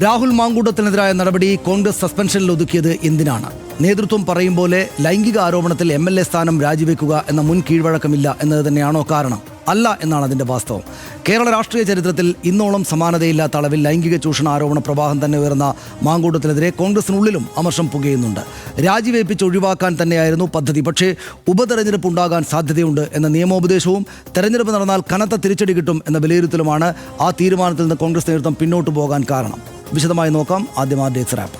രാഹുൽ മാങ്കൂട്ടത്തിനെതിരായ നടപടി കോൺഗ്രസ് സസ്പെൻഷനിൽ ഒതുക്കിയത് എന്തിനാണ്? നേതൃത്വം പറയും പോലെ ലൈംഗിക ആരോപണത്തിൽ MLA സ്ഥാനം രാജിവെക്കുക എന്ന മുൻ കീഴ്വഴക്കമില്ല എന്നത് തന്നെയാണോ കാരണം? അല്ല എന്നാണ് അതിൻ്റെ വാസ്തവം. കേരള രാഷ്ട്രീയ ചരിത്രത്തിൽ ഇന്നോളം സമാനതയില്ലാത്ത അളവിൽ ലൈംഗിക ചൂഷണ ആരോപണ പ്രവാഹം തന്നെ ഉയർന്ന മാങ്കൂട്ടത്തിനെതിരെ കോൺഗ്രസിനുള്ളിലും അമർഷം പുകയുന്നുണ്ട്. രാജിവെപ്പിച്ച് ഒഴിവാക്കാൻ തന്നെയായിരുന്നു പദ്ധതി. പക്ഷേ ഉപതെരഞ്ഞെടുപ്പ് ഉണ്ടാകാൻ സാധ്യതയുണ്ട് എന്ന നിയമോപദേശവും തെരഞ്ഞെടുപ്പ് നടന്നാൽ കനത്ത തിരിച്ചടി കിട്ടും എന്ന വിലയിരുത്തലുമാണ് ആ തീരുമാനത്തിൽ നിന്ന് കോൺഗ്രസ് നേതൃത്വം പിന്നോട്ട് പോകാൻ കാരണം. വിശദമായി നോക്കാം. ആദ്യം ആർഡിഎക്സ് റാപ്പ്.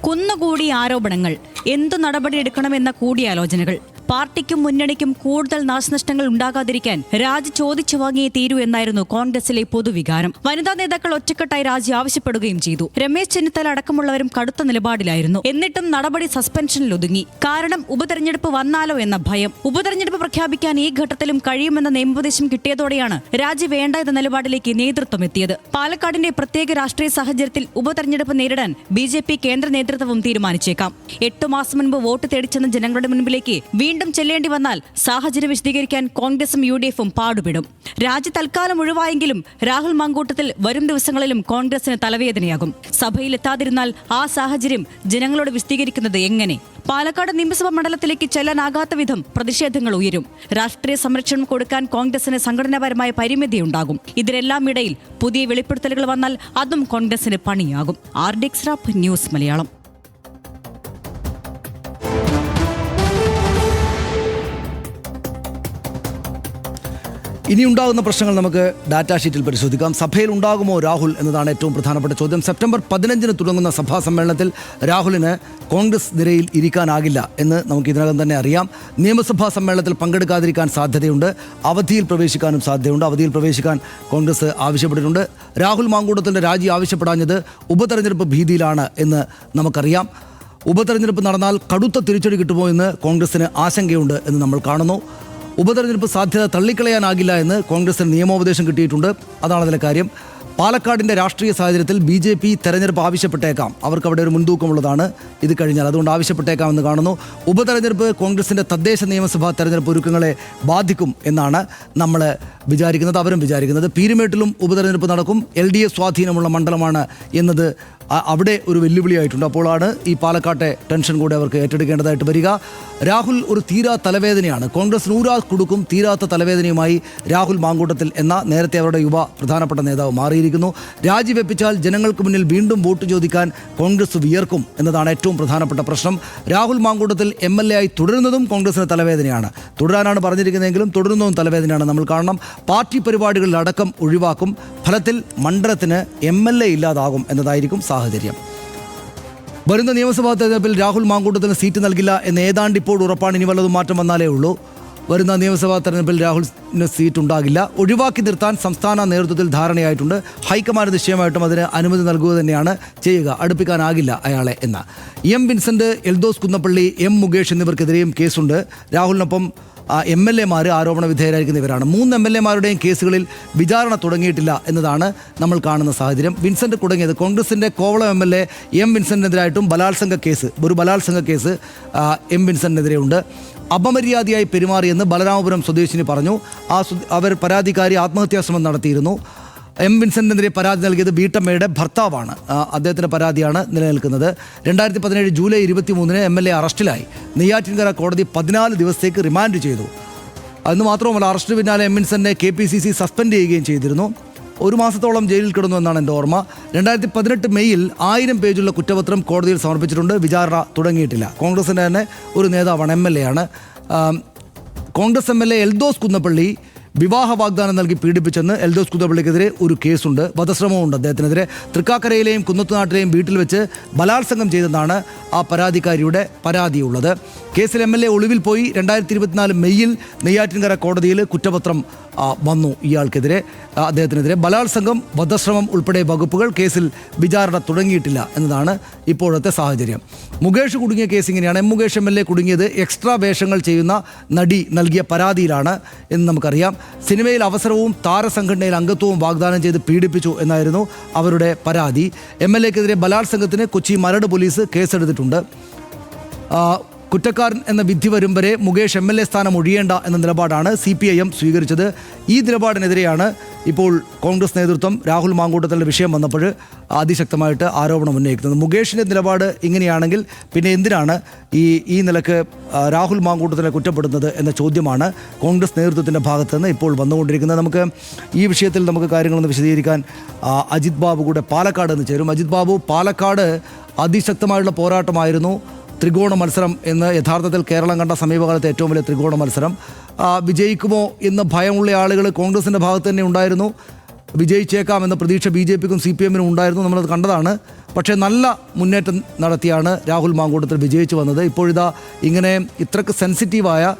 കുന്നുകൂടി ആരോപണങ്ങൾ, എന്തു നടപടിയെടുക്കണമെന്ന കൂടിയാലോചനകൾ. പാർട്ടിക്കും മുന്നണിക്കും കൂടുതൽ നാശനഷ്ടങ്ങൾ ഉണ്ടാകാതിരിക്കാൻ രാജി ചോദിച്ചു വാങ്ങിയേ തീരൂ എന്നായിരുന്നു കോൺഗ്രസിലെ പൊതുവികാരം. വനിതാ നേതാക്കൾ ഒറ്റക്കെട്ടായി രാജി ആവശ്യപ്പെടുകയും ചെയ്തു. രമേശ് ചെന്നിത്തല അടക്കമുള്ളവരും കടുത്ത നിലപാടിലായിരുന്നു. എന്നിട്ടും നടപടി സസ്പെൻഷനിൽ ഒതുങ്ങി. കാരണം ഉപതെരഞ്ഞെടുപ്പ് വന്നാലോ എന്ന ഭയം. ഉപതെരഞ്ഞെടുപ്പ് പ്രഖ്യാപിക്കാൻ ഈ ഘട്ടത്തിലും കഴിയുമെന്ന നിയമോപദേശം കിട്ടിയതോടെയാണ് രാജി വേണ്ട എന്ന നിലപാടിലേക്ക് നേതൃത്വം എത്തിയത്. പാലക്കാടിന്റെ പ്രത്യേക രാഷ്ട്രീയ സാഹചര്യത്തിൽ ഉപതെരഞ്ഞെടുപ്പ് നേരിടാൻ BJP കേന്ദ്ര നേതൃത്വവും തീരുമാനിച്ചേക്കാം. 8 മാസം മുൻപ് വോട്ട് തേടിച്ചെന്ന ജനങ്ങളുടെ മുൻപിലേക്ക് വീണ്ടും ചെല്ലേണ്ടി വന്നാൽ സാഹചര്യം വിശദീകരിക്കാൻ കോൺഗ്രസും UDF-ഉം പാടുപെടും. രാജി തൽക്കാലം ഒഴിവായെങ്കിലും രാഹുൽ മാങ്കൂട്ടത്തിൽ വരും ദിവസങ്ങളിലും കോൺഗ്രസിന് തലവേദനയാകും. സഭയിലെത്താതിരുന്നാൽ ആ സാഹചര്യം ജനങ്ങളോട് വിശദീകരിക്കുന്നത് എങ്ങനെ? പാലക്കാട് നിയമസഭാ മണ്ഡലത്തിലേക്ക് ചെല്ലാനാകാത്ത വിധം പ്രതിഷേധങ്ങൾ ഉയരും. രാഷ്ട്രീയ സംരക്ഷണം കൊടുക്കാൻ കോൺഗ്രസിന് സംഘടനാപരമായ പരിമിതിയുണ്ടാകും. ഇതിനെല്ലാം ഇടയിൽ പുതിയ വെളിപ്പെടുത്തലുകൾ വന്നാൽ അതും കോൺഗ്രസിന് പണിയാകും. ആർഡിഎക്സ് റാപ്പ്, ന്യൂസ് മലയാളം. ഇനിയുണ്ടാകുന്ന പ്രശ്നങ്ങൾ നമുക്ക് ഡാറ്റാ ഷീറ്റിൽ പരിശോധിക്കാം. സഭയിൽ ഉണ്ടാകുമോ രാഹുൽ എന്നതാണ് ഏറ്റവും പ്രധാനപ്പെട്ട ചോദ്യം. സെപ്റ്റംബർ 15 തുടങ്ങുന്ന സഭാ സമ്മേളനത്തിൽ രാഹുലിന് കോൺഗ്രസ് നിരയിൽ ഇരിക്കാനാകില്ല എന്ന് നമുക്ക് ഇതിനകം തന്നെ അറിയാം. നിയമസഭാ സമ്മേളനത്തിൽ പങ്കെടുക്കാതിരിക്കാൻ സാധ്യതയുണ്ട്. അവധിയിൽ പ്രവേശിക്കാനും സാധ്യതയുണ്ട്. അവധിയിൽ പ്രവേശിക്കാൻ കോൺഗ്രസ് ആവശ്യപ്പെട്ടിട്ടുണ്ട്. രാഹുൽ മാങ്കൂട്ടത്തിൻ്റെ രാജി ആവശ്യപ്പെടാഞ്ഞത് ഉപതെരഞ്ഞെടുപ്പ് ഭീതിയിലാണ് എന്ന് നമുക്കറിയാം. ഉപതെരഞ്ഞെടുപ്പ് നടന്നാൽ കടുത്ത തിരിച്ചടി കിട്ടുമോ എന്ന് കോൺഗ്രസിന് ആശങ്കയുണ്ട് എന്ന് നമ്മൾ കാണുന്നു. ഉപതെരഞ്ഞെടുപ്പ് സാധ്യത തള്ളിക്കളയാനാകില്ല എന്ന് കോൺഗ്രസിന് നിയമോപദേശം കിട്ടിയിട്ടുണ്ട്. അതാണ് അതിലെ കാര്യം. പാലക്കാടിൻ്റെ രാഷ്ട്രീയ സാഹചര്യത്തിൽ BJP തെരഞ്ഞെടുപ്പ് ആവശ്യപ്പെട്ടേക്കാം. അവർക്ക് അവിടെ ഒരു മുൻതൂക്കമുള്ളതാണ് ഇത് കഴിഞ്ഞാൽ. അതുകൊണ്ട് ആവശ്യപ്പെട്ടേക്കാം എന്ന് കാണുന്നു. ഉപതെരഞ്ഞെടുപ്പ് കോൺഗ്രസിൻ്റെ തദ്ദേശ നിയമസഭാ തെരഞ്ഞെടുപ്പ് ഒരുക്കങ്ങളെ ബാധിക്കും എന്നാണ് നമ്മൾ വിചാരിക്കുന്നത്, അവരും വിചാരിക്കുന്നത്. പീരുമേട്ടിലും ഉപതെരഞ്ഞെടുപ്പ് നടക്കും. LDF സ്വാധീനമുള്ള മണ്ഡലമാണ് എന്നത് അവിടെ ഒരു വെല്ലുവിളിയായിട്ടുണ്ട്. അപ്പോഴാണ് ഈ പാലക്കാട്ടെ ടെൻഷൻ കൂടെ അവർക്ക് ഏറ്റെടുക്കേണ്ടതായിട്ട് വരിക. രാഹുൽ ഒരു തീരാ തലവേദനയാണ്. കോൺഗ്രസ് കൊടുക്കും തീരാത്ത തലവേദനയുമായി രാഹുൽ മാങ്കൂട്ടത്തിൽ എന്ന നേരത്തെ അവരുടെ യുവ പ്രധാനപ്പെട്ട നേതാവ് മാറിയിരിക്കുന്നു. രാജിവെപ്പിച്ചാൽ ജനങ്ങൾക്ക് മുന്നിൽ വീണ്ടും വോട്ട് ചോദിക്കാൻ കോൺഗ്രസ് വിയർക്കും എന്നതാണ് ഏറ്റവും പ്രധാനപ്പെട്ട പ്രശ്നം. രാഹുൽ മാങ്കൂട്ടത്തിൽ MLA ആയി തുടരുന്നതും കോൺഗ്രസിന് തലവേദനയാണ്. തുടരാനാണ് പറഞ്ഞിരിക്കുന്നതെങ്കിലും തുടരുന്നതും തലവേദനയാണ്. നമ്മൾ കാണണം, പാർട്ടി പരിപാടികളിലടക്കം ഒഴിവാക്കും. ഫലത്തിൽ മണ്ഡലത്തിന് MLA ഇല്ലാതാകും എന്നതായിരിക്കും സാഹചര്യം. വരുന്ന നിയമസഭാ തെരഞ്ഞെടുപ്പിൽ രാഹുൽ മാങ്കൂട്ടത്തിന് സീറ്റ് നൽകില്ല എന്ന് ഏതാണ്ട് ഇപ്പോൾ ഉറപ്പാണ്. ഇനി വല്ലതും മാറ്റം വന്നാലേ ഉള്ളൂ. വരുന്ന നിയമസഭാ തെരഞ്ഞെടുപ്പിൽ രാഹുലിന് സീറ്റ് ഉണ്ടാകില്ല. ഒഴിവാക്കി നിർത്താൻ സംസ്ഥാന നേതൃത്വത്തിൽ ധാരണയായിട്ടുണ്ട്. ഹൈക്കമാൻഡ് നിശ്ചയമായിട്ടും അതിന് അനുമതി നൽകുക തന്നെയാണ് ചെയ്യുക. അടുപ്പിക്കാനാകില്ല അയാളെ എന്ന്. M. വിൻസെൻ്റ്, എൽദോസ് കുന്നപ്പള്ളി, M. മുകേഷ് എന്നിവർക്കെതിരെയും കേസുണ്ട്. രാഹുലിനൊപ്പം MLA-മാർ ആരോപണ വിധേയരായിരിക്കുന്ന ഇവരാണ്. 3 MLA-മാരുടെയും കേസുകളിൽ വിചാരണ തുടങ്ങിയിട്ടില്ല എന്നതാണ് നമ്മൾ കാണുന്ന സാഹചര്യം. വിൻസെൻ്റ് തുടങ്ങിയത് കോൺഗ്രസിൻ്റെ കോവളം MLA M. വിൻസെൻ്റിനെതിരായിട്ടും ഒരു ബലാത്സംഗ കേസ് M. വിൻസെൻ്റിനെതിരെ ഉണ്ട്. അപമര്യാദയായി പെരുമാറിയെന്ന് ബലരാമപുരം സ്വദേശിനി പറഞ്ഞു. അവർ പരാതിക്കാരി ആത്മഹത്യാശ്രമം നടത്തിയിരുന്നു. M. വിൻസെൻ്റിനെതിരെ പരാതി നൽകിയത് വീട്ടമ്മയുടെ ഭർത്താവാണ്. അദ്ദേഹത്തിൻ്റെ പരാതിയാണ് നിലനിൽക്കുന്നത്. 2017 ജൂലൈ 23 MLA അറസ്റ്റിലായി. നെയ്യാറ്റിൻകര കോടതി 14 ദിവസത്തേക്ക് റിമാൻഡ് ചെയ്തു. അന്ന് മാത്രവുമല്ല, അറസ്റ്റിന് പിന്നാലെ M. വിൻസെൻ്റിനെ KPCC സസ്പെൻഡ് ചെയ്യുകയും ചെയ്തിരുന്നു. 1 മാസത്തോളം ജയിലിൽ കിടന്നു എന്നാണ് എൻ്റെ ഓർമ്മ. 2018 മെയ്യിൽ 1000 പേജുള്ള കുറ്റപത്രം കോടതിയിൽ സമർപ്പിച്ചിട്ടുണ്ട്. വിചാരണ തുടങ്ങിയിട്ടില്ല. കോൺഗ്രസിൻ്റെ തന്നെ ഒരു നേതാവാണ്, MLA ആണ്. കോൺഗ്രസ് MLA എൽദോസ് കുന്നപ്പള്ളി വിവാഹ വാഗ്ദാനം നൽകി പീഡിപ്പിച്ചെന്ന് എൽദോസ് കുന്നപ്പള്ളിക്കെതിരെ ഒരു കേസുണ്ട്. വധശ്രമമുണ്ട് അദ്ദേഹത്തിനെതിരെ. തൃക്കാക്കരയിലെയും കുന്നത്തുനാട്ടിലെയും വീട്ടിൽ വെച്ച് ബലാത്സംഗം ചെയ്തെന്നാണ് ആ പരാതിക്കാരിയുടെ പരാതിയുള്ളത്. കേസിൽ MLA ഒളിവിൽ പോയി. 2024 മെയ്യിൽ നെയ്യാറ്റിൻകര കോടതിയിൽ കുറ്റപത്രം വന്നു ഇയാൾക്കെതിരെ, അദ്ദേഹത്തിനെതിരെ. ബലാത്സംഗം, വധശ്രമം ഉൾപ്പെടെ വകുപ്പുകൾ. കേസിൽ വിചാരണ തുടങ്ങിയിട്ടില്ല എന്നതാണ് ഇപ്പോഴത്തെ സാഹചര്യം. മുകേഷ് കുടുങ്ങിയ കേസ് ഇങ്ങനെയാണ്. M. മുകേഷ് MLA കുടുങ്ങിയത് എക്സ്ട്രാ വേഷങ്ങൾ ചെയ്യുന്ന നടി നൽകിയ പരാതിയിലാണ് എന്ന് നമുക്കറിയാം. സിനിമയിൽ അവസരവും താരസംഘടനയിൽ അംഗത്വവും വാഗ്ദാനം ചെയ്ത് പീഡിപ്പിച്ചു എന്നായിരുന്നു അവരുടെ പരാതി. MLA-ക്കെതിരെ ബലാത്സംഗത്തിന് കൊച്ചി മരട് പോലീസ് കേസെടുത്തിട്ടുണ്ട്. കുറ്റക്കാരൻ എന്ന വിധി വരും വരെ മുകേഷ് MLA സ്ഥാനം ഒഴിയേണ്ട എന്ന നിലപാടാണ് CPIM സ്വീകരിച്ചത്. ഈ നിലപാടിനെതിരെയാണ് ഇപ്പോൾ കോൺഗ്രസ് നേതൃത്വം രാഹുൽ മാങ്കൂട്ടത്തിൻ്റെ വിഷയം വന്നപ്പോൾ അതിശക്തമായിട്ട് ആരോപണം ഉന്നയിക്കുന്നത്. മുകേഷിൻ്റെ നിലപാട് ഇങ്ങനെയാണെങ്കിൽ പിന്നെ എന്തിനാണ് ഈ നിലക്ക് രാഹുൽ മാങ്കൂട്ടത്തിനെ കുറ്റപ്പെടുന്നത് എന്ന ചോദ്യമാണ് കോൺഗ്രസ് നേതൃത്വത്തിൻ്റെ ഭാഗത്ത് നിന്ന് ഇപ്പോൾ വന്നുകൊണ്ടിരിക്കുന്നത്. നമുക്ക് ഈ വിഷയത്തിൽ നമുക്ക് കാര്യങ്ങളൊന്ന് വിശദീകരിക്കാൻ അജിത് ബാബു കൂടെ പാലക്കാട് നിന്ന് ചേരും. അജിത് ബാബു, പാലക്കാട് അതിശക്തമായുള്ള പോരാട്ടമായിരുന്നു, ത്രികോണ മത്സരം എന്ന് യഥാർത്ഥത്തിൽ കേരളം കണ്ട സമീപകാലത്തെ ഏറ്റവും വലിയ ത്രികോണ മത്സരം. വിജയിക്കുമോ എന്ന് ഭയമുള്ള ആളുകൾ കോൺഗ്രസിൻ്റെ ഭാഗത്ത് തന്നെ ഉണ്ടായിരുന്നു. വിജയിച്ചേക്കാം എന്ന പ്രതീക്ഷ BJPക്കും CPMനും ഉണ്ടായിരുന്നു, നമ്മളത് കണ്ടതാണ്. പക്ഷേ നല്ല മുന്നേറ്റം നടത്തിയാണ് രാഹുൽ മാങ്കൂട്ടത്തിൽ വിജയിച്ചു വന്നത്. ഇപ്പോഴിതാ ഇങ്ങനെ ഇത്രക്ക് സെൻസിറ്റീവായ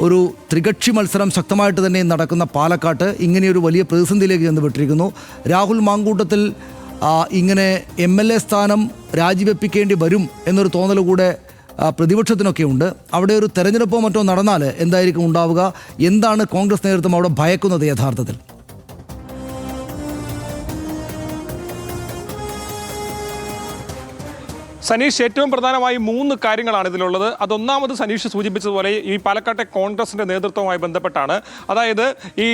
ഒരു ത്രികക്ഷി മത്സരം ശക്തമായിട്ട് തന്നെ നടക്കുന്ന പാലക്കാട്ട് ഇങ്ങനെയൊരു വലിയ പ്രതിസന്ധിയിലേക്ക് ചെന്ന് വിട്ടിരിക്കുന്നു. രാഹുൽ മാങ്കൂട്ടത്തിൽ ഇങ്ങനെ MLA സ്ഥാനം രാജിവെപ്പിക്കേണ്ടി വരും എന്നൊരു തോന്നൽ കൂടെ പ്രതിപക്ഷത്തിനൊക്കെ ഉണ്ട്. അവിടെ ഒരു തെരഞ്ഞെടുപ്പോ മറ്റോ നടന്നാൽ എന്തായിരിക്കും ഉണ്ടാവുക? എന്താണ് കോൺഗ്രസ് നേതൃത്വം അവിടെ ഭയക്കുന്നത് യഥാർത്ഥത്തിൽ? സനീഷ്, ഏറ്റവും പ്രധാനമായി 3 കാര്യങ്ങളാണ് ഇതിലുള്ളത്. അതൊന്നാമത് സനീഷ് സൂചിപ്പിച്ചതുപോലെ ഈ പാലക്കാട്ടെ കോൺഗ്രസിന്റെ നേതൃത്വവുമായി ബന്ധപ്പെട്ടാണ്. അതായത് ഈ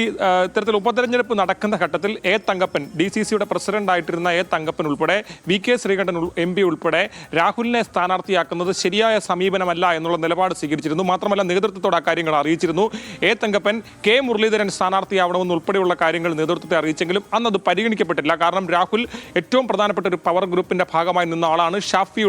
ഇത്തരത്തിൽ ഉപതെരഞ്ഞെടുപ്പ് നടക്കുന്ന ഘട്ടത്തിൽ തങ്കപ്പൻ, DCCയുടെ പ്രസിഡന്റ് ആയിട്ടിരുന്ന തങ്കപ്പൻ ഉൾപ്പെടെ VK ശ്രീകണ്ഠൻ MP ഉൾപ്പെടെ രാഹുലിനെ സ്ഥാനാർത്ഥിയാക്കുന്നത് ശരിയായ സമീപനമല്ല എന്നുള്ള നിലപാട് സ്വീകരിച്ചിരുന്നു. മാത്രമല്ല നേതൃത്വത്തോട് ആ കാര്യങ്ങൾ അറിയിച്ചിരുന്നു. തങ്കപ്പൻ K മുരളീധരൻ സ്ഥാനാർത്ഥിയാവണമെന്ന് ഉൾപ്പെടെയുള്ള കാര്യങ്ങൾ നേതൃത്വത്തെ അറിയിച്ചെങ്കിലും അന്നത് പരിഗണിക്കപ്പെട്ടില്ല. കാരണം രാഹുൽ ഏറ്റവും പ്രധാനപ്പെട്ട ഒരു പവർ ഗ്രൂപ്പിന്റെ ഭാഗമായി നിന്ന ആളാണ്. ഷാഫിയുടെ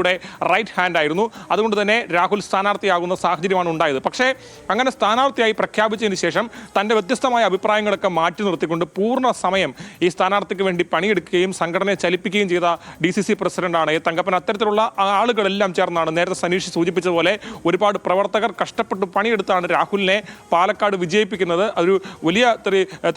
റൈറ്റ് ഹാൻഡ് ആയിരുന്നു. അതുകൊണ്ട് തന്നെ രാഹുൽ സ്ഥാനാർത്ഥിയാകുന്ന സാഹചര്യമാണ് ഉണ്ടായത്. പക്ഷേ അങ്ങനെ സ്ഥാനാർത്ഥിയായി പ്രഖ്യാപിച്ചതിന് ശേഷം തൻ്റെ വ്യത്യസ്തമായ അഭിപ്രായങ്ങളൊക്കെ മാറ്റി നിർത്തിക്കൊണ്ട് പൂർണ്ണ സമയം ഈ സ്ഥാനാർത്ഥിക്ക് വേണ്ടി പണിയെടുക്കുകയും സംഘടനയെ ചലിപ്പിക്കുകയും ചെയ്ത DCC പ്രസിഡന്റാണ് തങ്കപ്പൻ. അത്തരത്തിലുള്ള ആളുകളെല്ലാം ചേർന്നാണ് നേരത്തെ സനീഷ് സൂചിപ്പിച്ചതുപോലെ ഒരുപാട് പ്രവർത്തകർ കഷ്ടപ്പെട്ട് പണിയെടുത്താണ് രാഹുലിനെ പാലക്കാട് വിജയിപ്പിക്കുന്നത്. ഒരു വലിയ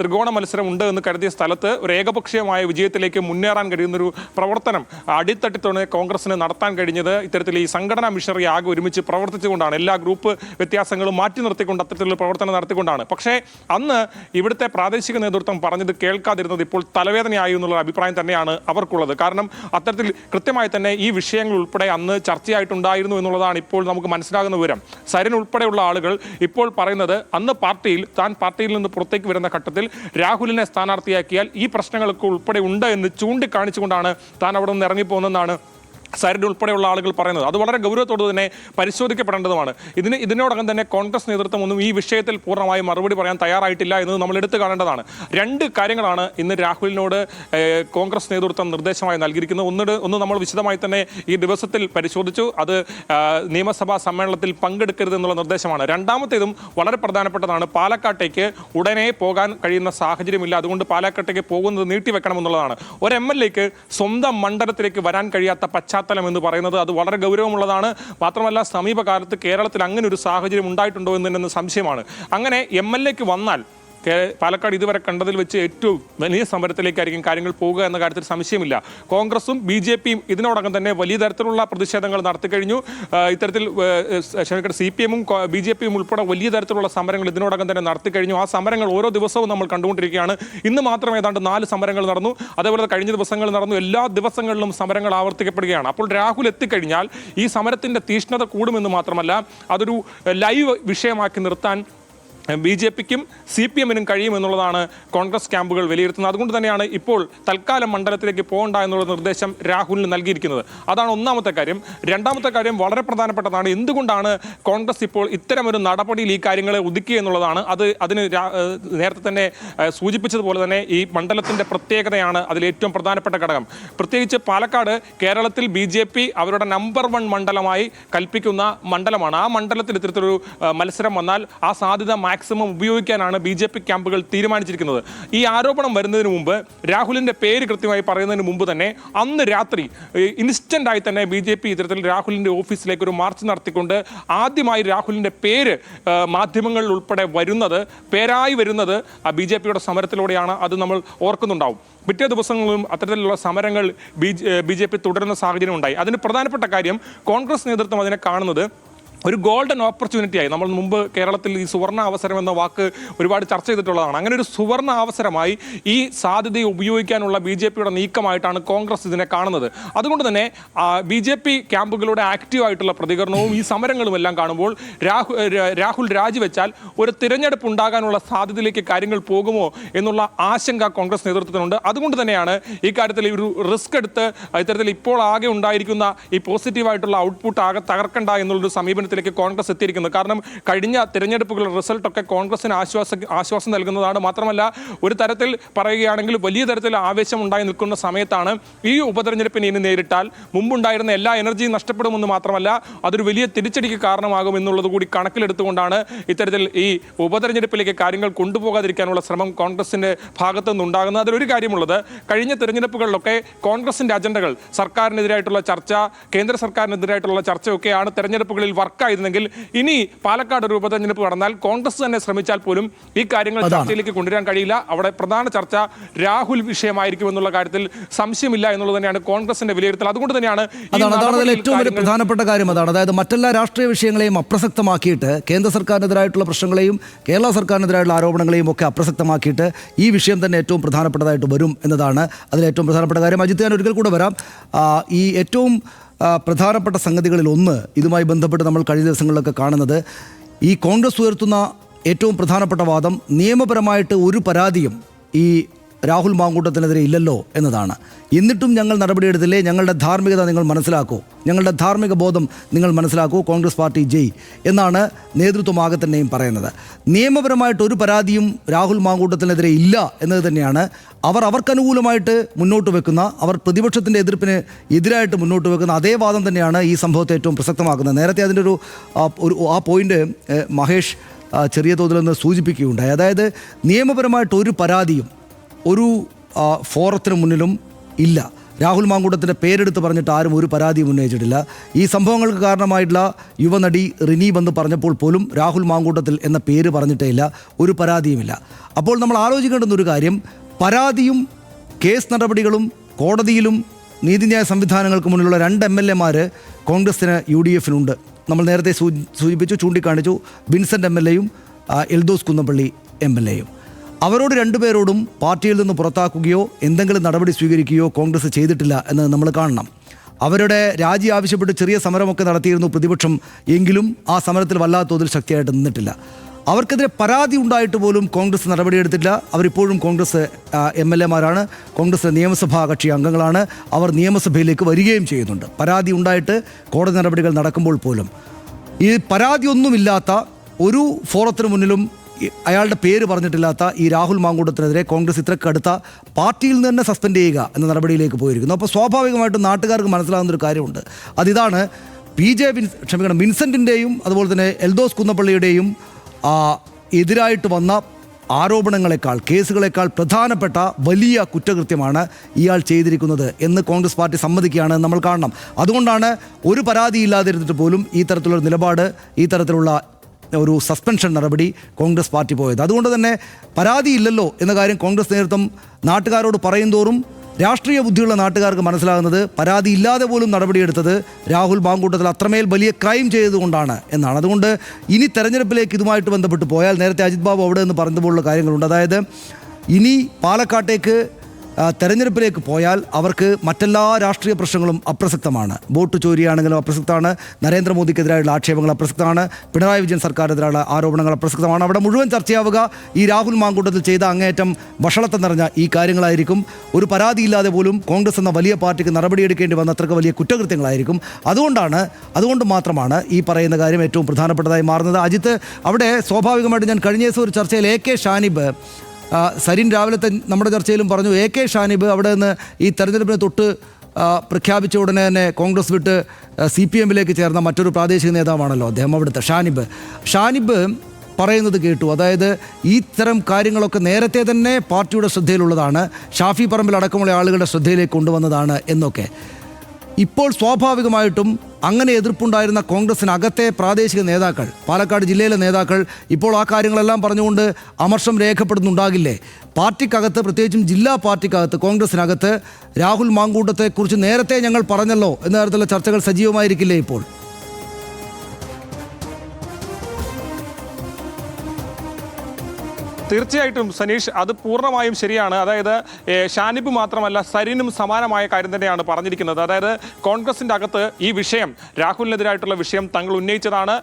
ത്രികോണ മത്സരം ഉണ്ട് എന്ന് കരുതിയ സ്ഥലത്ത് ഒരു ഏകപക്ഷീയമായ വിജയത്തിലേക്ക് മുന്നേറാൻ കഴിയുന്നൊരു പ്രവർത്തനം അടിത്തട്ടിത്തോടെ കോൺഗ്രസിന് നടത്താൻ കഴിഞ്ഞത് ഇത്തരത്തിൽ ഈ സംഘടനാ മിഷണറി ആകെ ഒരുമിച്ച് പ്രവർത്തിച്ചുകൊണ്ടാണ്. എല്ലാ ഗ്രൂപ്പ് വ്യത്യാസങ്ങളും മാറ്റി നിർത്തിക്കൊണ്ട് അത്തരത്തിലുള്ള പ്രവർത്തനം നടത്തിക്കൊണ്ടാണ്. പക്ഷേ അന്ന് ഇവിടുത്തെ പ്രാദേശിക നേതൃത്വം പറഞ്ഞത് കേൾക്കാതിരുന്നത് ഇപ്പോൾ തലവേദനയായി എന്നുള്ള അഭിപ്രായം തന്നെയാണ് അവർക്കുള്ളത്. കാരണം അത്തരത്തിൽ കൃത്യമായി തന്നെ ഈ വിഷയങ്ങൾ ഉൾപ്പെടെ അന്ന് ചർച്ചയായിട്ടുണ്ടായിരുന്നു എന്നുള്ളതാണ് ഇപ്പോൾ നമുക്ക് മനസ്സിലാകുന്ന വിവരം. സരിൻ ഉൾപ്പെടെയുള്ള ആളുകൾ ഇപ്പോൾ പറയുന്നത് അന്ന് താൻ പാർട്ടിയിൽ നിന്ന് പുറത്തേക്ക് വരുന്ന ഘട്ടത്തിൽ രാഹുലിനെ സ്ഥാനാർത്ഥിയാക്കിയാൽ ഈ പ്രശ്നങ്ങളൊക്കെ ഉൾപ്പെടെ ഉണ്ട് എന്ന് ചൂണ്ടിക്കാണിച്ചുകൊണ്ടാണ് താൻ അവിടെ നിന്ന് ഇറങ്ങിപ്പോകുന്നതെന്നാണ് സരിൻ ഉൾപ്പെടെയുള്ള ആളുകൾ പറയുന്നത്. അത് വളരെ ഗൗരവത്തോടെ തന്നെ പരിശോധിക്കപ്പെടേണ്ടതുമാണ്. ഇതിനോടകം തന്നെ കോൺഗ്രസ് നേതൃത്വം ഒന്നും ഈ വിഷയത്തിൽ പൂർണ്ണമായി മറുപടി പറയാൻ തയ്യാറായിട്ടില്ല എന്നത് നമ്മൾ എടുത്തു കാണേണ്ടതാണ്. 2 കാര്യങ്ങളാണ് ഇന്ന് രാഹുലിനോട് കോൺഗ്രസ് നേതൃത്വം നിർദ്ദേശമായി നൽകിയിരിക്കുന്നത്. ഒന്ന് നമ്മൾ വിശദമായി തന്നെ ഈ ദിവസത്തിൽ പരിശോധിച്ചു. അത് നിയമസഭാ സമ്മേളനത്തിൽ പങ്കെടുക്കരുത് എന്നുള്ള നിർദ്ദേശമാണ്. രണ്ടാമത്തേതും വളരെ പ്രധാനപ്പെട്ടതാണ്. പാലക്കാട്ടേക്ക് ഉടനെ പോകാൻ കഴിയുന്ന സാഹചര്യമില്ല, അതുകൊണ്ട് പാലക്കാട്ടേക്ക് പോകുന്നത് നീട്ടിവെക്കണമെന്നുള്ളതാണ്. ഒരു MLAക്ക് സ്വന്തം മണ്ഡലത്തിലേക്ക് വരാൻ കഴിയാത്ത പശ്ചാത്തലം എന്ന് പറയുന്നത് അത് വളരെ ഗൗരവമുള്ളതാണ്. മാത്രമല്ല സമീപകാലത്ത് കേരളത്തിൽ അങ്ങനെ ഒരു സാഹചര്യം ഉണ്ടായിട്ടുണ്ടോ എന്ന് തന്നെ സംശയമാണ്. അങ്ങനെ MLAക്ക് വന്നാൽ പാലക്കാട് ഇതുവരെ കണ്ടതിൽ വെച്ച് ഏറ്റവും വലിയ സമരത്തിലേക്കായിരിക്കും കാര്യങ്ങൾ പോകുക എന്ന കാര്യത്തിൽ സംശയമില്ല. കോൺഗ്രസും BJPയും ഇതിനോടകം തന്നെ വലിയ തരത്തിലുള്ള പ്രതിഷേധങ്ങൾ നടത്തിക്കഴിഞ്ഞു. ഇത്തരത്തിൽ CPMും BJPയും ഉൾപ്പെടെ വലിയ തരത്തിലുള്ള സമരങ്ങൾ ഇതിനോടകം തന്നെ നടത്തിക്കഴിഞ്ഞു. ആ സമരങ്ങൾ ഓരോ ദിവസവും നമ്മൾ കണ്ടുകൊണ്ടിരിക്കുകയാണ്. ഇന്ന് മാത്രം ഏതാണ്ട് 4 സമരങ്ങൾ നടന്നു. അതേപോലെ കഴിഞ്ഞ ദിവസങ്ങൾ നടന്നു. എല്ലാ ദിവസങ്ങളിലും സമരങ്ങൾ ആവർത്തിക്കപ്പെടുകയാണ്. അപ്പോൾ രാഹുൽ എത്തിക്കഴിഞ്ഞാൽ ഈ സമരത്തിൻ്റെ തീഷ്ണത കൂടുമെന്ന് മാത്രമല്ല അതൊരു ലൈവ് വിഷയമാക്കി നിർത്താൻ BJPക്കും CPMനും കഴിയുമെന്നുള്ളതാണ് കോൺഗ്രസ് ക്യാമ്പുകൾ വിലയിരുത്തുന്നത്. അതുകൊണ്ട് തന്നെയാണ് ഇപ്പോൾ തൽക്കാലം മണ്ഡലത്തിലേക്ക് പോകണ്ട എന്നുള്ള നിർദ്ദേശം രാഹുലിന് നൽകിയിരിക്കുന്നത്. അതാണ് ഒന്നാമത്തെ കാര്യം. രണ്ടാമത്തെ കാര്യം വളരെ പ്രധാനപ്പെട്ടതാണ്. എന്തുകൊണ്ടാണ് കോൺഗ്രസ് ഇപ്പോൾ ഇത്തരമൊരു നടപടിയിൽ ഈ കാര്യങ്ങളെ ഒതുക്കി എന്നുള്ളതാണ്. അതിന് നേരത്തെ തന്നെ സൂചിപ്പിച്ചതുപോലെ തന്നെ ഈ മണ്ഡലത്തിൻ്റെ പ്രത്യേകതയാണ് അതിലേറ്റവും പ്രധാനപ്പെട്ട ഘടകം. പ്രത്യേകിച്ച് പാലക്കാട് കേരളത്തിൽ BJP അവരുടെ നമ്പർ 1 മണ്ഡലമായി കൽപ്പിക്കുന്ന മണ്ഡലമാണ്. ആ മണ്ഡലത്തിൽ ഇത്തരത്തിലൊരു മത്സരം വന്നാൽ ആ സാധ്യത മാക്സിമം ഉപയോഗിക്കാനാണ് BJP ക്യാമ്പുകൾ തീരുമാനിച്ചിരിക്കുന്നത്. ഈ ആരോപണം വരുന്നതിന് മുമ്പ് രാഹുലിൻ്റെ പേര് കൃത്യമായി പറയുന്നതിന് മുമ്പ് തന്നെ അന്ന് രാത്രി ഇൻസ്റ്റൻ്റായി തന്നെ BJP ഇത്തരത്തിൽ രാഹുലിൻ്റെ ഓഫീസിലേക്ക് ഒരു മാർച്ച് നടത്തിക്കൊണ്ട് ആദ്യമായി രാഹുലിൻ്റെ പേര് മാധ്യമങ്ങളിൽ ഉൾപ്പെടെ പേരായി വരുന്നത് BJPയുടെ സമരത്തിലൂടെയാണ്. അത് നമ്മൾ ഓർക്കുന്നുണ്ടാവും. പിറ്റേ ദിവസങ്ങളിലും അത്തരത്തിലുള്ള സമരങ്ങൾ BJP തുടരുന്ന സാഹചര്യം ഉണ്ടായി. അതിന് പ്രധാനപ്പെട്ട കാര്യം കോൺഗ്രസ് നേതൃത്വം അതിനെ കാണുന്നത് ഒരു ഗോൾഡൻ ഓപ്പർച്യൂണിറ്റിയായി നമ്മൾ മുമ്പ് കേരളത്തിൽ ഈ സുവർണ അവസരം എന്ന വാക്ക് ഒരുപാട് ചർച്ച ചെയ്തിട്ടുള്ളതാണ്. അങ്ങനെ ഒരു സുവർണ അവസരമായി ഈ സാധ്യതയെ ഉപയോഗിക്കാനുള്ള BJPയുടെ നീക്കമായിട്ടാണ് കോൺഗ്രസ് ഇതിനെ കാണുന്നത്. അതുകൊണ്ട് തന്നെ BJP ക്യാമ്പുകളുടെ ആക്റ്റീവായിട്ടുള്ള പ്രതികരണവും ഈ സമരങ്ങളും എല്ലാം കാണുമ്പോൾ രാഹുൽ രാജിവെച്ചാൽ ഒരു തിരഞ്ഞെടുപ്പ് ഉണ്ടാകാനുള്ള സാധ്യതയിലേക്ക് കാര്യങ്ങൾ പോകുമോ എന്നുള്ള ആശങ്ക കോൺഗ്രസ് നേതൃത്വത്തിനുണ്ട്. അതുകൊണ്ട് തന്നെയാണ് ഈ കാര്യത്തിൽ ഒരു റിസ്ക് എടുത്ത് ഇത്തരത്തിൽ ഇപ്പോൾ ആകെ ഉണ്ടായിരിക്കുന്ന ഈ പോസിറ്റീവായിട്ടുള്ള ഔട്ട്പുട്ട് ആകെ തകർക്കണ്ട എന്നുള്ളൊരു സമീപനത്തിലേക്ക് കോൺഗ്രസ് എത്തിയിരിക്കുന്നത്. കാരണം കഴിഞ്ഞ തിരഞ്ഞെടുപ്പുകളുടെ റിസൾട്ടൊക്കെ കോൺഗ്രസിന് ആശ്വാസം നൽകുന്നതാണ്. മാത്രമല്ല ഒരു തരത്തിൽ പറയുകയാണെങ്കിൽ വലിയ തരത്തിൽ ആവേശം ഉണ്ടായി നിൽക്കുന്ന സമയത്താണ് ഈ ഉപതെരഞ്ഞെടുപ്പിനെ ഇനി നേരിട്ടാൽ മുമ്പുണ്ടായിരുന്ന എല്ലാ എനർജിയും നഷ്ടപ്പെടുമെന്ന് മാത്രമല്ല അതൊരു വലിയ തിരിച്ചടിക്ക് കാരണമാകും എന്നുള്ളത് കൂടി കണക്കിലെടുത്തുകൊണ്ടാണ് ഇത്തരത്തിൽ ഈ ഉപതെരഞ്ഞെടുപ്പിലേക്ക് കാര്യങ്ങൾ കൊണ്ടുപോകാതിരിക്കാനുള്ള ശ്രമം കോൺഗ്രസിന്റെ ഭാഗത്തു നിന്നുണ്ടാകുന്നത്. അതിലൊരു കാര്യമുള്ളത്, കഴിഞ്ഞ തിരഞ്ഞെടുപ്പുകളിലൊക്കെ കോൺഗ്രസിന്റെ അജണ്ടകൾ സർക്കാരിനെതിരായിട്ടുള്ള ചർച്ച, കേന്ദ്ര സർക്കാരിനെതിരായിട്ടുള്ള ചർച്ചയൊക്കെയാണ് തെരഞ്ഞെടുപ്പുകളിൽ വർക്കായിരുന്നെങ്കിൽ ഇനി പാലക്കാട് ഒരു ഉപതെരഞ്ഞെടുപ്പ് നടന്നാൽ കോൺഗ്രസ് തന്നെ ശ്രമിച്ചാൽ പോലും ഈ കാര്യങ്ങൾ ചർച്ചയിലേക്ക് കൊണ്ടുവരാൻ കഴിയില്ല. അവിടെ പ്രധാന ചർച്ച രാഹുൽ വിഷയമായിരിക്കും എന്നുള്ള കാര്യത്തിൽ സംശയമില്ല എന്നുള്ളത് തന്നെയാണ് കോൺഗ്രസിന്റെ വിലയിരുത്തൽ. അതുകൊണ്ട് തന്നെയാണ് ഏറ്റവും വലിയ പ്രധാനപ്പെട്ട കാര്യം അതാണ്. അതായത് മറ്റെല്ലാ രാഷ്ട്രീയ വിഷയങ്ങളെയും അപ്രസക്തമാക്കിയിട്ട് കേന്ദ്ര സർക്കാരിനെതിരായിട്ടുള്ള പ്രശ്നങ്ങളെയും കേരള സർക്കാരിനെതിരായിട്ടുള്ള ആരോപണങ്ങളെയും ഒക്കെ അപ്രസക്തമാക്കിയിട്ട് ഈ വിഷയം തന്നെ ഏറ്റവും പ്രധാനപ്പെട്ടതായിട്ട് വരും എന്നതാണ് അതിൽ ഏറ്റവും പ്രധാനപ്പെട്ട കാര്യം. അജിത്ത്, ഞാൻ ഒരിക്കൽ കൂടെ വരാം. ഈ ഏറ്റവും പ്രധാനപ്പെട്ട സംഗതികളിൽ ഒന്ന് ഇതുമായി ബന്ധപ്പെട്ട് നമ്മൾ കഴിഞ്ഞ ദിവസങ്ങളിലൊക്കെ കാണുന്നത്, ഈ കോൺഗ്രസ് ഉയർത്തുന്ന ഏറ്റവും പ്രധാനപ്പെട്ട വാദം നിയമപരമായിട്ട് ഒരു പരാതിയും ഈ രാഹുൽ മാങ്കൂട്ടത്തിനെതിരെ ഇല്ലല്ലോ എന്നതാണ്. എന്നിട്ടും ഞങ്ങൾ നടപടിയെടുത്തില്ലേ, ഞങ്ങളുടെ ധാർമ്മികത നിങ്ങൾ മനസ്സിലാക്കൂ, ഞങ്ങളുടെ ധാർമ്മിക ബോധം നിങ്ങൾ മനസ്സിലാക്കൂ, കോൺഗ്രസ് പാർട്ടി ജയ് എന്നാണ് നേതൃത്വമാകെ തന്നെയും പറയുന്നത്. നിയമപരമായിട്ട് ഒരു പരാതിയും രാഹുൽ മാങ്കൂട്ടത്തിനെതിരെ ഇല്ല എന്നത് തന്നെയാണ് അവർക്കനുകൂലമായിട്ട് മുന്നോട്ട് വെക്കുന്ന, അവർ പ്രതിപക്ഷത്തിൻ്റെ എതിർപ്പിന് എതിരായിട്ട് മുന്നോട്ട് വെക്കുന്ന അതേ വാദം തന്നെയാണ് ഈ സംഭവത്തെ ഏറ്റവും പ്രസക്തമാക്കുന്നത്. നേരത്തെ അതിൻ്റെ ആ പോയിന്റ് മഹേഷ് ചെറിയ തോതിലൊന്ന് സൂചിപ്പിക്കുകയുണ്ടായി. അതായത് നിയമപരമായിട്ട് ഒരു പരാതിയും ഒരു ഫോറത്തിന് മുന്നിലും ഇല്ല. രാഹുൽ മാങ്കൂട്ടത്തിൻ്റെ പേരെടുത്ത് പറഞ്ഞിട്ട് ആരും ഒരു പരാതിയും ഉന്നയിച്ചിട്ടില്ല. ഈ സംഭവങ്ങൾക്ക് കാരണമായിട്ടുള്ള യുവനടി റിനി വന്ന് പറഞ്ഞപ്പോൾ പോലും രാഹുൽ മാങ്കൂട്ടത്തിൽ എന്ന പേര് പറഞ്ഞിട്ടേ ഇല്ല, ഒരു പരാതിയുമില്ല. അപ്പോൾ നമ്മൾ ആലോചിക്കേണ്ടുന്ന ഒരു കാര്യം, പരാതിയും കേസ് നടപടികളും കോടതിയിലും നീതിന്യായ സംവിധാനങ്ങൾക്ക് മുന്നിലുള്ള 2 MLA-മാർ കോൺഗ്രസിന് UDF-നുണ്ട്. നമ്മൾ നേരത്തെ സൂചിപ്പിച്ചു, ചൂണ്ടിക്കാണിച്ചു, വിൻസെൻ്റ് MLA-യും എൽദോസ് കുന്നപ്പള്ളി MLA-യും. അവരോട് 2 പേരോടും പാർട്ടിയിൽ നിന്ന് പുറത്താക്കുകയോ എന്തെങ്കിലും നടപടി സ്വീകരിക്കുകയോ കോൺഗ്രസ് ചെയ്തിട്ടില്ല എന്ന് നമ്മൾ കാണണം. അവരുടെ രാജി ആവശ്യപ്പെട്ട് ചെറിയ സമരമൊക്കെ നടത്തിയിരുന്നു പ്രതിപക്ഷം, എങ്കിലും ആ സമരത്തിൽ വല്ലാത്ത തോതിൽ ശക്തിയായിട്ട് നിന്നിട്ടില്ല. അവർക്കെതിരെ പരാതി ഉണ്ടായിട്ട് പോലും കോൺഗ്രസ് നടപടിയെടുത്തില്ല. അവരിപ്പോഴും കോൺഗ്രസ് MLA-മാരാണ്, കോൺഗ്രസ് നിയമസഭാ കക്ഷി അംഗങ്ങളാണ്. അവർ നിയമസഭയിലേക്ക് വരികയും ചെയ്യുന്നുണ്ട്. പരാതി ഉണ്ടായിട്ട് കോടതി നടപടികൾ നടക്കുമ്പോൾ പോലും ഈ പരാതിയൊന്നുമില്ലാത്ത, ഒരു ഫോറത്തിന് മുന്നിലും അയാളുടെ പേര് പറഞ്ഞിട്ടില്ലാത്ത ഈ രാഹുൽ മാങ്കൂട്ടത്തിനെതിരെ കോൺഗ്രസ് ഇത്രക്കടുത്ത പാർട്ടിയിൽ നിന്ന് തന്നെ സസ്പെൻഡ് ചെയ്യുക എന്ന നടപടിയിലേക്ക് പോയിരിക്കുന്നു. അപ്പോൾ സ്വാഭാവികമായിട്ടും നാട്ടുകാർക്ക് മനസ്സിലാകുന്നൊരു കാര്യമുണ്ട്. അതിതാണ്, വിൻസെൻറ്റിൻ്റെയും അതുപോലെ തന്നെ എൽദോസ് കുന്നപ്പള്ളിയുടെയും എതിരായിട്ട് വന്ന ആരോപണങ്ങളെക്കാൾ, കേസുകളെക്കാൾ പ്രധാനപ്പെട്ട വലിയ കുറ്റകൃത്യമാണ് ഇയാൾ ചെയ്തിരിക്കുന്നത് എന്ന് കോൺഗ്രസ് പാർട്ടി സമ്മതിക്കുകയാണ് നമ്മൾ കാണണം. അതുകൊണ്ടാണ് ഒരു പരാതിയില്ലാതിരുന്നിട്ട് പോലും ഈ തരത്തിലുള്ള നിലപാട്, ഈ തരത്തിലുള്ള ഒരു സസ്പെൻഷൻ നടപടി കോൺഗ്രസ് പാർട്ടി പോയത്. അതുകൊണ്ട് തന്നെ പരാതിയില്ലല്ലോ എന്ന കാര്യം കോൺഗ്രസ് നേതൃത്വം നാട്ടുകാരോട് പറയും തോറും രാഷ്ട്രീയ ബുദ്ധിയുള്ള നാട്ടുകാർക്ക് മനസ്സിലാകുന്നത് പരാതിയില്ലാതെ പോലും നടപടിയെടുത്തത് രാഹുൽ മാങ്കൂട്ടത്തിൽ അത്രമേൽ വലിയ ക്രൈം ചെയ്തുകൊണ്ടാണ് എന്നാണ്. അതുകൊണ്ട് ഇനി തെരഞ്ഞെടുപ്പിലേക്ക് ഇതുമായിട്ട് ബന്ധപ്പെട്ട് പോയാൽ, നേരത്തെ അജിത് ബാബു അവിടെ നിന്ന് പറഞ്ഞതുപോലുള്ള കാര്യങ്ങളുണ്ട്. അതായത് ഇനി പാലക്കാട്ടേക്ക് തെരഞ്ഞെടുപ്പിലേക്ക് പോയാൽ അവർക്ക് മറ്റെല്ലാ രാഷ്ട്രീയ പ്രശ്നങ്ങളും അപ്രസക്തമാണ്. വോട്ട് ചോരിയാണെങ്കിലും അപ്രസക്തമാണ്, നരേന്ദ്രമോദിക്കെതിരായുള്ള ആക്ഷേപങ്ങൾ അപ്രസക്തമാണ്, പിണറായി വിജയൻ സർക്കാരിനെതിരായുള്ള ആരോപണങ്ങൾ അപ്രസക്തമാണ്. അവിടെ മുഴുവൻ ചർച്ചയാവുക ഈ രാഹുൽ മാങ്കൂട്ടത്തിൽ ചെയ്ത അങ്ങേയറ്റം വഷളത്തം നിറഞ്ഞ ഈ കാര്യങ്ങളായിരിക്കും. ഒരു പരാതിയില്ലാതെ പോലും കോൺഗ്രസ് എന്ന വലിയ പാർട്ടിക്ക് നടപടിയെടുക്കേണ്ടി വന്ന അത്രയ്ക്ക് വലിയ കുറ്റകൃത്യങ്ങളായിരിക്കും. അതുകൊണ്ട് മാത്രമാണ് ഈ പറയുന്ന കാര്യം ഏറ്റവും പ്രധാനപ്പെട്ടതായി മാറുന്നത്. അജിത്ത്, അവിടെ സ്വാഭാവികമായിട്ട് ഞാൻ കഴിഞ്ഞ ദിവസം ഒരു ചർച്ചയിൽ AK ഷാനിബ്, സരിൻ രാവിലത്തെ നമ്മുടെ ചർച്ചയിലും പറഞ്ഞു, AK ഷാനിബ് അവിടെ നിന്ന് ഈ തെരഞ്ഞെടുപ്പിനെ തൊട്ട് പ്രഖ്യാപിച്ച ഉടനെ തന്നെ കോൺഗ്രസ് വിട്ട് CPM-ലേക്ക് ചേർന്ന മറ്റൊരു പ്രാദേശിക നേതാവാണല്ലോ അദ്ദേഹം. അവിടുത്തെ ഷാനിബ് പറയുന്നത് കേട്ടു. അതായത് ഈ തരം കാര്യങ്ങളൊക്കെ നേരത്തെ തന്നെ പാർട്ടിയുടെ ശ്രദ്ധയിലുള്ളതാണ്, ഷാഫി പറമ്പിൽ അടക്കമുള്ള ആളുകളുടെ ശ്രദ്ധയിലേക്ക് കൊണ്ടുവന്നതാണ് എന്നൊക്കെ. ഇപ്പോൾ സ്വാഭാവികമായിട്ടും അങ്ങനെ എതിർപ്പുണ്ടായിരുന്ന കോൺഗ്രസിനകത്തെ പ്രാദേശിക നേതാക്കൾ, പാലക്കാട് ജില്ലയിലെ നേതാക്കൾ ഇപ്പോൾ ആ കാര്യങ്ങളെല്ലാം പറഞ്ഞുകൊണ്ട് അമർഷം രേഖപ്പെടുന്നുണ്ടാകില്ലേ? പാർട്ടിക്കകത്ത്, പ്രത്യേകിച്ചും ജില്ലാ പാർട്ടിക്കകത്ത്, കോൺഗ്രസിനകത്ത് രാഹുൽ മാങ്കൂട്ടത്തെക്കുറിച്ച് നേരത്തെ ഞങ്ങൾ പറഞ്ഞല്ലോ എന്ന തരത്തിലുള്ള ചർച്ചകൾ സജീവമായിരിക്കില്ലേ ഇപ്പോൾ? തീർച്ചയായിട്ടും സനീഷ്, അത് പൂർണ്ണമായും ശരിയാണ്. അതായത് ഷാനിബ് മാത്രമല്ല സരിനും സമാനമായ കാര്യം തന്നെയാണ് പറഞ്ഞിരിക്കുന്നത്. അതായത് കോൺഗ്രസിൻ്റെ അകത്ത് ഈ വിഷയം, രാഹുലിനെതിരായിട്ടുള്ള വിഷയം തങ്ങൾ ഉന്നയിച്ചതാണ്.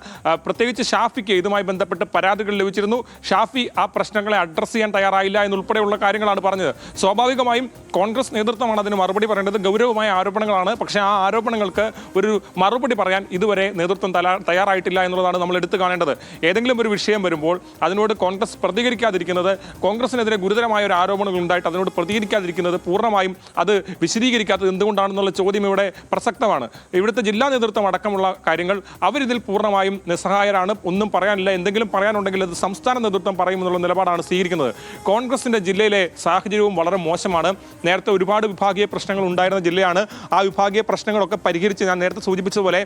പ്രത്യേകിച്ച് ഷാഫിക്ക് ഇതുമായി ബന്ധപ്പെട്ട് പരാതികൾ ലഭിച്ചിരുന്നു. ഷാഫി ആ പ്രശ്നങ്ങളെ അഡ്രസ്സ് ചെയ്യാൻ തയ്യാറായില്ല എന്നുൾപ്പെടെയുള്ള കാര്യങ്ങളാണ് പറഞ്ഞത്. സ്വാഭാവികമായും കോൺഗ്രസ് നേതൃത്വമാണ് അതിന് മറുപടി പറയേണ്ടത്. ഗൗരവമായ ആരോപണങ്ങളാണ്. പക്ഷേ ആ ആരോപണങ്ങൾക്ക് ഒരു മറുപടി പറയാൻ ഇതുവരെ നേതൃത്വം തയ്യാറായിട്ടില്ല എന്നുള്ളതാണ് നമ്മൾ എടുത്തു കാണേണ്ടത്. ഏതെങ്കിലും ഒരു വിഷയം വരുമ്പോൾ അതിനോട് കോൺഗ്രസ് പ്രതികരിക്കാതിരിക്കുന്നത്, കോൺഗ്രസിനെതിരെ ഗുരുതരമായ ഒരു ആരോപണങ്ങൾ ഉണ്ടായിട്ട് അതിനോട് പ്രതികരിക്കാതിരിക്കുന്നത്, പൂർണ്ണമായും അത് വിശദീകരിക്കാത്തത് എന്തുകൊണ്ടാണെന്നുള്ള ചോദ്യം ഇവിടെ പ്രസക്തമാണ്. ഇവിടുത്തെ ജില്ലാ നേതൃത്വം അടക്കമുള്ള കാര്യങ്ങൾ അവരിതിൽ പൂർണ്ണമായും നിസ്സഹായരാണ്. ഒന്നും പറയാനില്ല. എന്തെങ്കിലും പറയാനുണ്ടെങ്കിൽ അത് സംസ്ഥാന നേതൃത്വം പറയുമെന്നുള്ള നിലപാടാണ് സ്വീകരിക്കുന്നത്. കോൺഗ്രസിൻ്റെ ജില്ലയിലെ സാഹചര്യവും വളരെ മോശമാണ്. നേരത്തെ ഒരുപാട് വിഭാഗീയ പ്രശ്നങ്ങൾ ഉണ്ടായിരുന്ന ജില്ലയാണ്. ആ വിഭാഗീയ പ്രശ്നങ്ങളൊക്കെ പരിഹരിച്ച് ഞാൻ നേരത്തെ സൂചിപ്പിച്ചതുപോലെ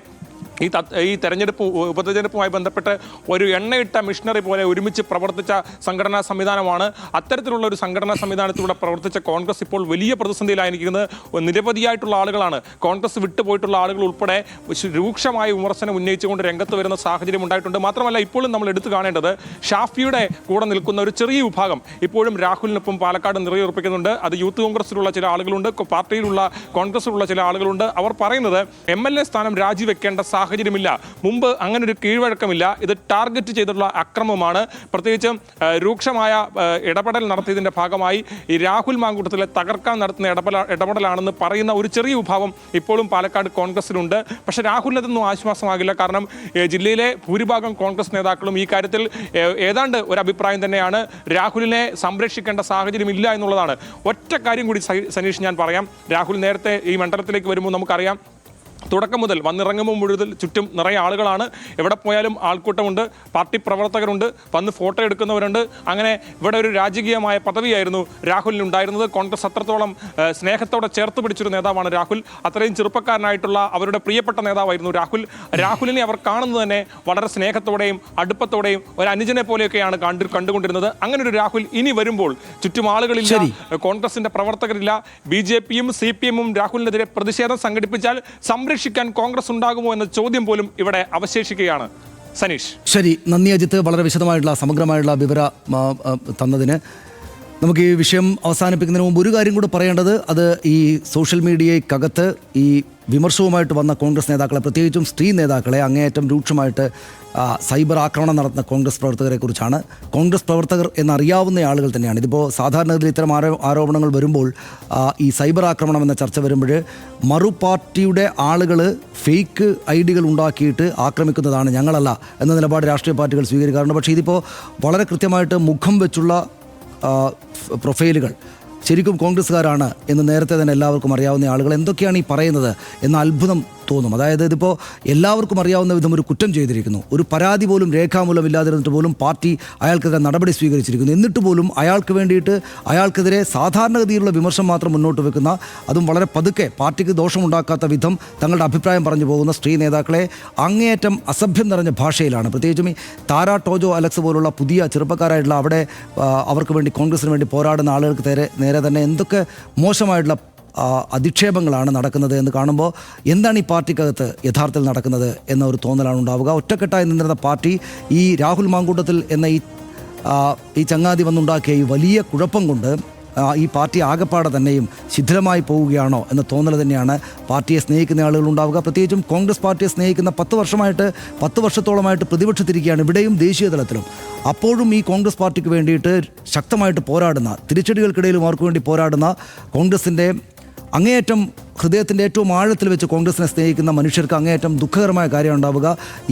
ഈ തെരഞ്ഞെടുപ്പ് ഉപതെരഞ്ഞെടുപ്പുമായി ബന്ധപ്പെട്ട് ഒരു എണ്ണയിട്ട മിഷനറി പോലെ ഒരുമിച്ച് പ്രവർത്തിച്ച സംഘടനാ സംവിധാനമാണ്. അത്തരത്തിലുള്ള ഒരു സംഘടനാ സംവിധാനത്തിലൂടെ പ്രവർത്തിച്ച കോൺഗ്രസ് ഇപ്പോൾ വലിയ പ്രതിസന്ധിയിലായിരിക്കുന്നത്. നിരവധിയായിട്ടുള്ള ആളുകളാണ്, കോൺഗ്രസ് വിട്ടുപോയിട്ടുള്ള ആളുകൾ ഉൾപ്പെടെ രൂക്ഷമായ വിമർശനം ഉന്നയിച്ചുകൊണ്ട് രംഗത്ത് വരുന്ന സാഹചര്യം ഉണ്ടായിട്ടുണ്ട്. മാത്രമല്ല ഇപ്പോഴും നമ്മൾ എടുത്തു കാണേണ്ടത് ഷാഫിയുടെ കൂടെ നിൽക്കുന്ന ഒരു ചെറിയ വിഭാഗം ഇപ്പോഴും രാഹുലിനൊപ്പം പാലക്കാട് നിറയുറപ്പിക്കുന്നുണ്ട്. അത് യൂത്ത് കോൺഗ്രസിലുള്ള ചില ആളുകളുണ്ട്, പാർട്ടിയിലുള്ള കോൺഗ്രസിലുള്ള ചില ആളുകളുണ്ട്. അവർ പറയുന്നത് MLA സ്ഥാനം രാജിവെക്കേണ്ട സാഹചര്യമില്ല, മുമ്പ് അങ്ങനെ ഒരു കീഴ്വഴക്കമില്ല, ഇത് ടാർഗറ്റ് ചെയ്തിട്ടുള്ള അക്രമമാണ്. പ്രത്യേകിച്ചും രൂക്ഷമായ ഇടപെടൽ നടത്തിയതിൻ്റെ ഭാഗമായി ഈ രാഹുൽ മാങ്കൂട്ടത്തിലെ തകർക്കാൻ നടത്തുന്ന ഇടപെടലാണെന്ന് പറയുന്ന ഒരു ചെറിയ വിഭാഗം ഇപ്പോഴും പാലക്കാട് കോൺഗ്രസിലുണ്ട്. പക്ഷേ രാഹുലിനതൊന്നും ആശ്വാസമാകില്ല. കാരണം ജില്ലയിലെ ഭൂരിഭാഗം കോൺഗ്രസ് നേതാക്കളും ഈ കാര്യത്തിൽ ഏതാണ്ട് ഒരു അഭിപ്രായം തന്നെയാണ്. രാഹുലിനെ സംരക്ഷിക്കേണ്ട സാഹചര്യമില്ല എന്നുള്ളതാണ്. ഒറ്റ കാര്യം കൂടി സനീഷ് ഞാൻ പറയാം. രാഹുൽ നേരത്തെ ഈ മണ്ഡലത്തിലേക്ക് വരുമ്പോൾ നമുക്കറിയാം, തുടക്കം മുതൽ വന്നിറങ്ങുമ്പോൾ മുഴുവൻ ചുറ്റും നിറയെ ആളുകളാണ്. എവിടെ പോയാലും ആൾക്കൂട്ടമുണ്ട്, പാർട്ടി പ്രവർത്തകരുണ്ട്, വന്ന് ഫോട്ടോ എടുക്കുന്നവരുണ്ട്. അങ്ങനെ ഇവിടെ ഒരു രാജകീയമായ പദവിയായിരുന്നു രാഹുലിനുണ്ടായിരുന്നത്. കോൺഗ്രസ് അത്രത്തോളം സ്നേഹത്തോടെ ചേർത്ത് പിടിച്ചൊരു നേതാവാണ് രാഹുൽ. അത്രയും ചെറുപ്പക്കാരനായിട്ടുള്ള അവരുടെ പ്രിയപ്പെട്ട നേതാവായിരുന്നു രാഹുൽ. രാഹുലിനെ അവർ കാണുന്നത് തന്നെ വളരെ സ്നേഹത്തോടെയും അടുപ്പത്തോടെയും ഒരു അനുജനെ പോലെയൊക്കെയാണ് കണ്ടുകൊണ്ടിരുന്നത്. അങ്ങനെ ഒരു രാഹുൽ ഇനി വരുമ്പോൾ ചുറ്റും ആളുകളില്ല, കോൺഗ്രസിന്റെ പ്രവർത്തകരില്ല. BJPയും CPM-ഉം രാഹുലിനെതിരെ പ്രതിഷേധം സംഘടിപ്പിച്ചാൽ സംരക്ഷിക്കാൻ കോൺഗ്രസ് ഉണ്ടാകുമോ എന്ന ചോദ്യം പോലും ഇവിടെ അവശേഷിക്കുകയാണ്. സനീഷ്, ശരി, നന്ദി അജിത്ത്. വളരെ വിശദമായിട്ടുള്ള സമഗ്രമായിട്ടുള്ള വിവരം തന്നതിന്. നമുക്ക് ഈ വിഷയം അവസാനിപ്പിക്കുന്നതിന് മുമ്പ് ഒരു കാര്യം കൂടി പറയേണ്ടത്, അത് ഈ സോഷ്യൽ മീഡിയക്കകത്ത് ഈ വിമർശവുമായിട്ട് വന്ന കോൺഗ്രസ് നേതാക്കളെ, പ്രത്യേകിച്ചും സ്ത്രീ നേതാക്കളെ അങ്ങേയറ്റം രൂക്ഷമായിട്ട് സൈബർ ആക്രമണം നടത്തുന്ന കോൺഗ്രസ് പ്രവർത്തകരെ കുറിച്ചാണ്. കോൺഗ്രസ് പ്രവർത്തകർ എന്നറിയാവുന്ന ആളുകൾ തന്നെയാണ്. ഇതിപ്പോൾ സാധാരണഗതിയിൽ ഇത്തരം ആരോപണങ്ങൾ വരുമ്പോൾ ഈ സൈബർ ആക്രമണം എന്ന ചർച്ച വരുമ്പോൾ മറു പാർട്ടിയുടെ ആളുകൾ ഫേക്ക് ഐഡികൾ ഉണ്ടാക്കിയിട്ട് ആക്രമിക്കുന്നതാണ്, ഞങ്ങളല്ല എന്ന നിലപാട് രാഷ്ട്രീയ പാർട്ടികൾ സ്വീകരിക്കാറുണ്ട്. പക്ഷേ ഇതിപ്പോൾ വളരെ കൃത്യമായിട്ട് മുഖം വെച്ചുള്ള പ്രൊഫൈലുകൾ ശരിക്കും കോൺഗ്രസ്സുകാരാണ് എന്ന് നേരത്തെ തന്നെ എല്ലാവർക്കും അറിയാവുന്ന ആളുകൾ എന്തൊക്കെയാണ് ഈ പറയുന്നത് എന്ന അത്ഭുതം തോന്നും. അതായത് ഇതിപ്പോൾ എല്ലാവർക്കും അറിയാവുന്ന വിധം ഒരു കുറ്റം ചെയ്തിരിക്കുന്നു, ഒരു പരാതി പോലും രേഖാമൂലം ഇല്ലാതിരുന്നിട്ട് പോലും പാർട്ടി അയാൾക്കെതിരെ നടപടി സ്വീകരിച്ചിരിക്കുന്നു. എന്നിട്ട് പോലും അയാൾക്ക് വേണ്ടിയിട്ട് അയാൾക്കെതിരെ സാധാരണഗതിയിലുള്ള വിമർശനം മാത്രം മുന്നോട്ട് വെക്കുന്ന, അതും വളരെ പതുക്കെ പാർട്ടിക്ക് ദോഷമുണ്ടാക്കാത്ത വിധം തങ്ങളുടെ അഭിപ്രായം പറഞ്ഞു പോകുന്ന സ്ത്രീ നേതാക്കളെ അങ്ങേയറ്റം അസഭ്യം നിറഞ്ഞ ഭാഷയിലാണ്, പ്രത്യേകിച്ചും ഈ താര ടോജോ അലക്സ് പോലുള്ള പുതിയ ചെറുപ്പക്കാരായിട്ടുള്ള അവിടെ അവർക്ക് വേണ്ടി കോൺഗ്രസിന് വേണ്ടി പോരാടുന്ന ആളുകൾക്ക് നേരെ തന്നെ എന്തൊക്കെ മോശമായിട്ടുള്ള അധിക്ഷേപങ്ങളാണ് നടക്കുന്നത് എന്ന് കാണുമ്പോൾ എന്താണ് ഈ പാർട്ടിക്കകത്ത് യഥാർത്ഥത്തിൽ നടക്കുന്നത് എന്ന ഒരു തോന്നലാണ് ഉണ്ടാവുക. ഒറ്റക്കെട്ടായി നിന്നിരുന്ന പാർട്ടി ഈ രാഹുൽ മാങ്കൂട്ടത്തിൽ എന്ന ഈ ചങ്ങാതി വന്നുണ്ടാക്കിയ ഈ വലിയ കുഴപ്പം കൊണ്ട് ഈ പാർട്ടി ആകെപ്പാടെ തന്നെയും ശിഥിലമായി പോവുകയാണോ എന്ന തോന്നൽ തന്നെയാണ് പാർട്ടിയെ സ്നേഹിക്കുന്ന ആളുകൾ ഉണ്ടാവുക. പ്രത്യേകിച്ചും കോൺഗ്രസ് പാർട്ടിയെ സ്നേഹിക്കുന്ന 10 വർഷത്തോളമായിട്ട് പ്രതിപക്ഷത്തിരിക്കുകയാണ്, ഇവിടെയും ദേശീയ തലത്തിലും. അപ്പോഴും ഈ കോൺഗ്രസ് പാർട്ടിക്ക് വേണ്ടിയിട്ട് ശക്തമായിട്ട് പോരാടുന്ന, തിരിച്ചടികൾക്കിടയിലും അവർക്ക് വേണ്ടി പോരാടുന്ന കോൺഗ്രസിൻ്റെ അങ്ങേയറ്റം ഹൃദയത്തിൻ്റെ ഏറ്റവും ആഴത്തിൽ വെച്ച് കോൺഗ്രസിനെ സ്നേഹിക്കുന്ന മനുഷ്യർക്ക് അങ്ങേയറ്റം ദുഃഖകരമായ കാര്യം ഉണ്ടാവുക.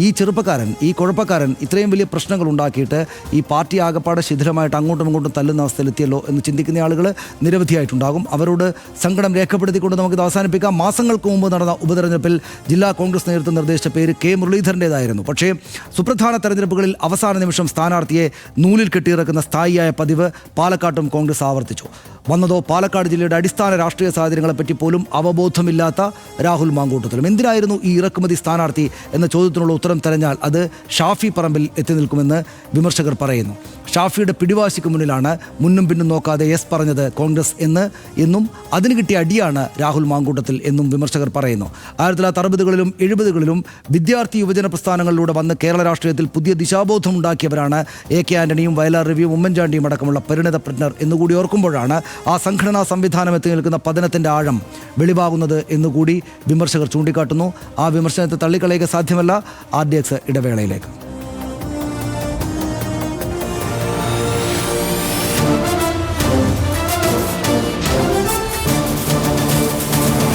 ഈ ചെറുപ്പക്കാരൻ, ഈ കുഴപ്പക്കാരൻ ഇത്രയും വലിയ പ്രശ്നങ്ങൾ ഉണ്ടാക്കിയിട്ട് ഈ പാർട്ടി ആകപ്പാടെ ശിഥിലമായിട്ട് അങ്ങോട്ടും ഇങ്ങോട്ടും തല്ലുന്ന അവസ്ഥയിലെത്തിയല്ലോ എന്ന് ചിന്തിക്കുന്ന ആളുകൾ നിരവധിയായിട്ടുണ്ടാകും. അവരോട് സങ്കടം രേഖപ്പെടുത്തിക്കൊണ്ട് നമുക്കിത് അവസാനിപ്പിക്കാം. മാസങ്ങൾക്ക് മുമ്പ് നടന്ന ഉപതെരഞ്ഞെടുപ്പിൽ ജില്ലാ കോൺഗ്രസ് നേതൃത്വം നിർദ്ദേശിച്ച പേര് K. മുരളീധരൻ്റേതായിരുന്നു. പക്ഷേ സുപ്രധാന തെരഞ്ഞെടുപ്പുകളിൽ അവസാന നിമിഷം സ്ഥാനാർത്ഥിയെ നൂലിൽ കെട്ടിയിറക്കുന്ന സ്ഥായിയായ പതിവ് പാലക്കാട്ടും കോൺഗ്രസ് ആവർത്തിച്ചു. വന്നതോ പാലക്കാട് ജില്ലയുടെ അടിസ്ഥാന രാഷ്ട്രീയ സാഹചര്യങ്ങളെപ്പറ്റി പോലും അവബോധമില്ലാത്ത രാഹുൽ മാങ്കൂട്ടത്തിലും. എന്തിനായിരുന്നു ഈ ഇറക്കുമതി സ്ഥാനാർത്ഥി എന്ന ചോദ്യത്തിനുള്ള ഉത്തരം തെരഞ്ഞാൽ അത് ഷാഫി പറമ്പിൽ എത്തി നിൽക്കുമെന്ന് വിമർശകർ പറയുന്നു. ഷാഫിയുടെ പിടിവാശിക്ക് മുന്നിലാണ് മുന്നും പിന്നും നോക്കാതെ യെസ് പറഞ്ഞത് കോൺഗ്രസ് എന്നും അതിന് കിട്ടിയ അടിയാണ് രാഹുൽ മാങ്കൂട്ടത്തിൽ എന്നും വിമർശകർ പറയുന്നു. 1960കളിലും 70കളിലും വിദ്യാർത്ഥി യുവജന പ്രസ്ഥാനങ്ങളിലൂടെ വന്ന് കേരള രാഷ്ട്രീയത്തിൽ പുതിയ ദിശാബോധം ഉണ്ടാക്കിയവരാണ് എ.കെ. ആന്റണിയും വയലാർ രവിയും ഉമ്മൻചാണ്ടിയും അടക്കമുള്ള പരിണതപ്രജ്ഞർ എന്നുകൂടി ഓർക്കുമ്പോഴാണ് ആ സംഘടനാ സംവിധാനം എത്തി നിൽക്കുന്ന പതനത്തിൻ്റെ ആഴം വെളിവാകുന്നത് എന്നുകൂടി വിമർശകർ ചൂണ്ടിക്കാട്ടുന്നു. ആ വിമർശനത്തെ തള്ളിക്കളയുക സാധ്യമല്ല. RDX ഇടവേളയിലേക്ക്.